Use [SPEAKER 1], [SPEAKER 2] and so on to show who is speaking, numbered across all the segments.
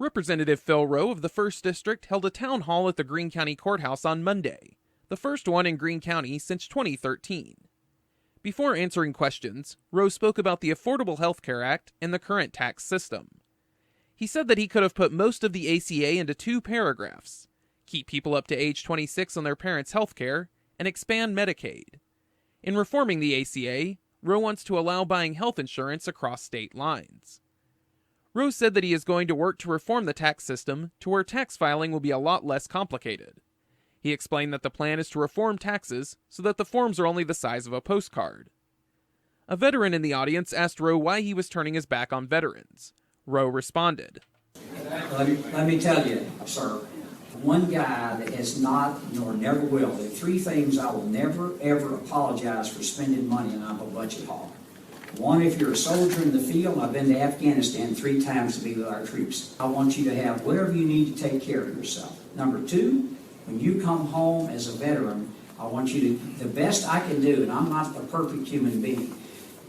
[SPEAKER 1] Representative Phil Rowe of the 1st District held a town hall at the Greene County Courthouse on Monday, the first one in Greene County since 2013. Before answering questions, Rowe spoke about the Affordable Health Care Act and the current tax system. He said that he could have put most of the ACA into 2 paragraphs: keep people up to age 26 on their parents' health care, and expand Medicaid. In reforming the ACA, Rowe wants to allow buying health insurance across state lines. Rowe said that he is going to work to reform the tax system to where tax filing will be a lot less complicated. He explained that the plan is to reform taxes so that the forms are only the size of a postcard. A veteran in the audience asked Rowe why he was turning his back on veterans. Rowe responded,
[SPEAKER 2] Let me tell you, sir, one guy that has not nor never will, there are 3 things I will never, ever apologize for spending money, and I'm a budget hog. 1, if you're a soldier in the field, I've been to Afghanistan 3 times to be with our troops. I want you to have whatever you need to take care of yourself. Number 2, when you come home as a veteran, I want you to, the best I can do, and I'm not a perfect human being,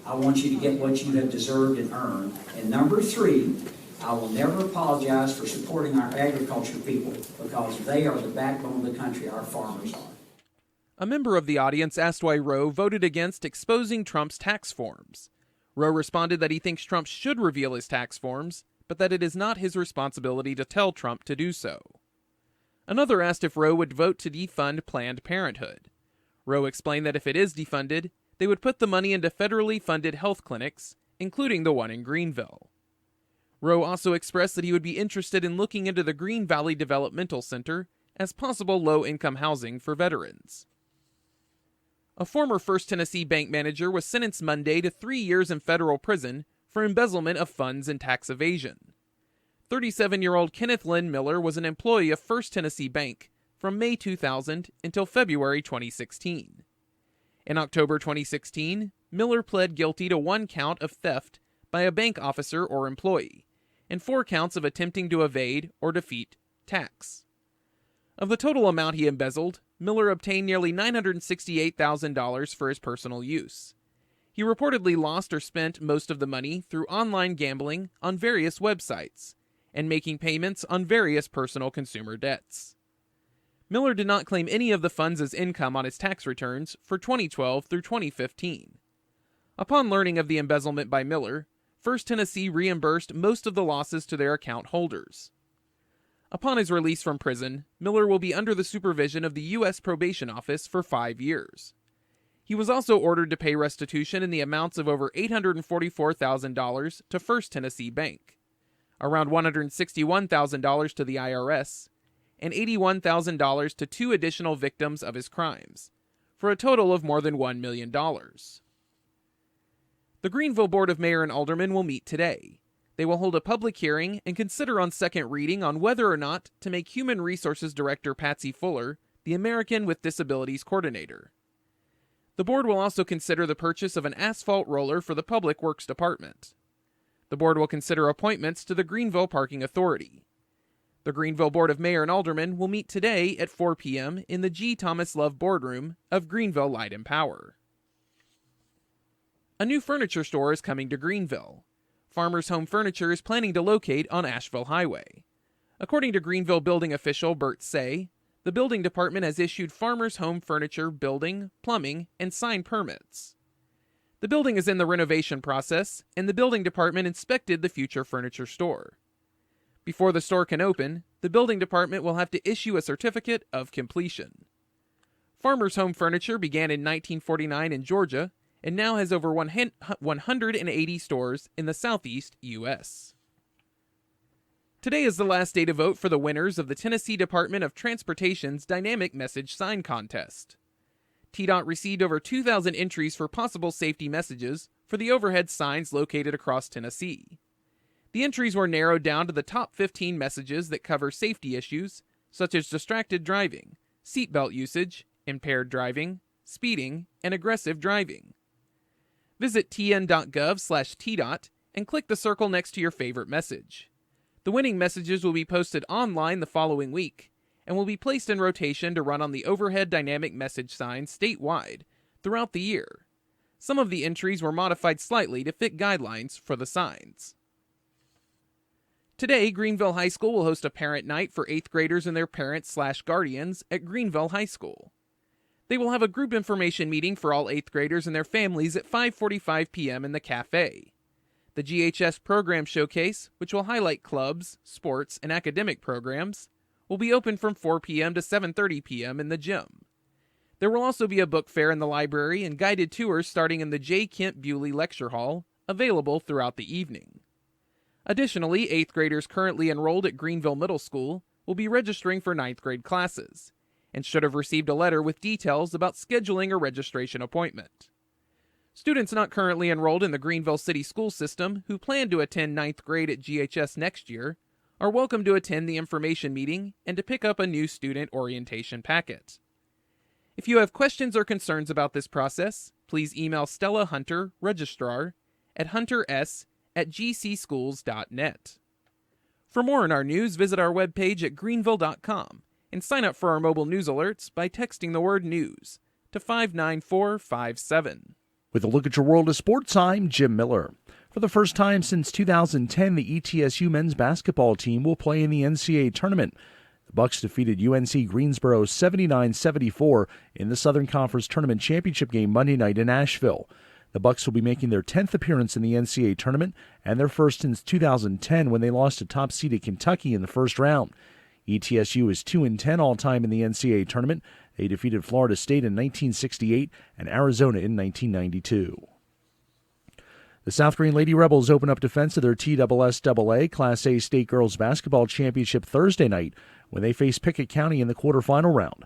[SPEAKER 2] I want you to get what you have deserved and earned. And number 3, I will never apologize for supporting our agriculture people because they are the backbone of the country, our farmers are.
[SPEAKER 1] A member of the audience asked why Rowe voted against exposing Trump's tax forms. Rowe responded that he thinks Trump should reveal his tax forms, but that it is not his responsibility to tell Trump to do so. Another asked if Rowe would vote to defund Planned Parenthood. Rowe explained that if it is defunded, they would put the money into federally funded health clinics, including the one in Greeneville. Rowe also expressed that he would be interested in looking into the Green Valley Developmental Center as possible low-income housing for veterans. A former First Tennessee bank manager was sentenced Monday to 3 years in federal prison for embezzlement of funds and tax evasion. 37-year-old Kenneth Lynn Miller was an employee of First Tennessee Bank from May 2000 until February 2016. In October 2016, Miller pled guilty to 1 count of theft by a bank officer or employee, and 4 counts of attempting to evade or defeat tax. Of the total amount he embezzled, Miller obtained nearly $968,000 for his personal use. He reportedly lost or spent most of the money through online gambling on various websites and making payments on various personal consumer debts. Miller did not claim any of the funds as income on his tax returns for 2012 through 2015. Upon learning of the embezzlement by Miller, First Tennessee reimbursed most of the losses to their account holders. Upon his release from prison, Miller will be under the supervision of the U.S. Probation Office for 5 years. He was also ordered to pay restitution in the amounts of over $844,000 to First Tennessee Bank, around $161,000 to the IRS, and $81,000 to 2 additional victims of his crimes, for a total of more than $1 million. The Greeneville Board of Mayor and Aldermen will meet today. They will hold a public hearing and consider on second reading on whether or not to make Human Resources Director Patsy Fuller the American with Disabilities Coordinator. The board will also consider the purchase of an asphalt roller for the Public Works Department. The board will consider appointments to the Greeneville Parking Authority. The Greeneville Board of Mayor and Aldermen will meet today at 4 p.m. in the G. Thomas Love Boardroom of Greeneville Light and Power. A new furniture store is coming to Greeneville. Farmers Home Furniture is planning to locate on Asheville Highway. According to Greeneville building official Bert Say, the building department has issued Farmers Home Furniture building, plumbing, and sign permits. The building is in the renovation process, and the building department inspected the future furniture store. Before the store can open, the building department will have to issue a certificate of completion. Farmers Home Furniture began in 1949 in Georgia, and now has over 180 stores in the southeast U.S. Today is the last day to vote for the winners of the Tennessee Department of Transportation's Dynamic Message Sign Contest. TDOT received over 2,000 entries for possible safety messages for the overhead signs located across Tennessee. The entries were narrowed down to the top 15 messages that cover safety issues, such as distracted driving, seatbelt usage, impaired driving, speeding, and aggressive driving. Visit tn.gov/tdot and click the circle next to your favorite message. The winning messages will be posted online the following week and will be placed in rotation to run on the overhead dynamic message signs statewide throughout the year. Some of the entries were modified slightly to fit guidelines for the signs. Today, Greeneville High School will host a parent night for 8th graders and their parents/guardians at Greeneville High School. They will have a group information meeting for all 8th graders and their families at 5:45 p.m. in the cafe. The GHS Program Showcase, which will highlight clubs, sports, and academic programs, will be open from 4 p.m. to 7:30 p.m. in the gym. There will also be a book fair in the library and guided tours starting in the J. Kent Bewley Lecture Hall, available throughout the evening. Additionally, 8th graders currently enrolled at Greeneville Middle School will be registering for 9th grade classes, and should have received a letter with details about scheduling a registration appointment. Students not currently enrolled in the Greeneville City School System who plan to attend 9th grade at GHS next year are welcome to attend the information meeting and to pick up a new student orientation packet. If you have questions or concerns about this process, please email Stella Hunter, Registrar, at hunters@gcschools.net. For more on our news, visit our webpage at greeneville.com and sign up for our mobile news alerts by texting the word news to 59457.
[SPEAKER 3] With a look at your world of sports, I'm Jim Miller. For the first time since 2010, the ETSU men's basketball team will play in the NCAA tournament. The Bucks defeated UNC Greensboro 79-74 in the Southern Conference Tournament Championship game Monday night in Asheville. The Bucks will be making their 10th appearance in the NCAA tournament and their first since 2010 when they lost to top-seeded Kentucky in the first round. ETSU is 2-10 all-time in the NCAA tournament. They defeated Florida State in 1968 and Arizona in 1992. The South Green Lady Rebels open up defense of their TSSAA Class A State Girls Basketball Championship Thursday night when they face Pickett County in the quarterfinal round.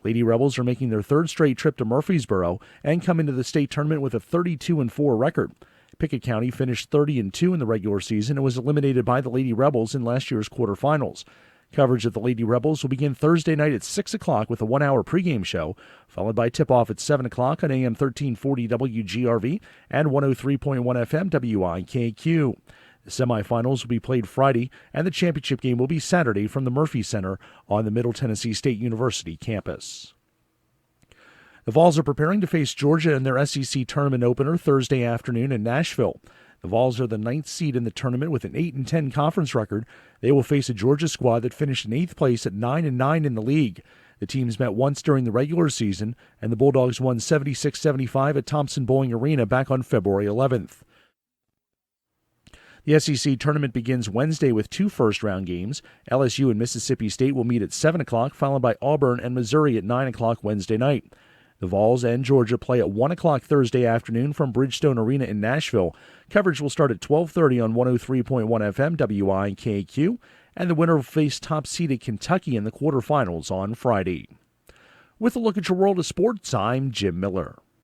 [SPEAKER 3] Lady Rebels are making their third straight trip to Murfreesboro and come into the state tournament with a 32-4 record. Pickett County finished 30-2 in the regular season and was eliminated by the Lady Rebels in last year's quarterfinals. Coverage of the Lady Rebels will begin Thursday night at 6 o'clock with a 1-hour pregame show, followed by tip-off at 7 o'clock on AM 1340 WGRV and 103.1 FM WIKQ. The semifinals will be played Friday, and the championship game will be Saturday from the Murphy Center on the Middle Tennessee State University campus. The Vols are preparing to face Georgia in their SEC tournament opener Thursday afternoon in Nashville. The Vols are the 9th seed in the tournament with an 8-10 conference record. They will face a Georgia squad that finished in 8th place at 9-9 in the league. The teams met once during the regular season, and the Bulldogs won 76-75 at Thompson-Boling Arena back on February 11th. The SEC tournament begins Wednesday with 2 first-round games. LSU and Mississippi State will meet at 7 o'clock, followed by Auburn and Missouri at 9 o'clock Wednesday night. The Vols and Georgia play at 1 o'clock Thursday afternoon from Bridgestone Arena in Nashville. Coverage will start at 12:30 on 103.1 FM WIKQ, and the winner will face top-seeded Kentucky in the quarterfinals on Friday. With a look at your world of sports, I'm Jim Miller.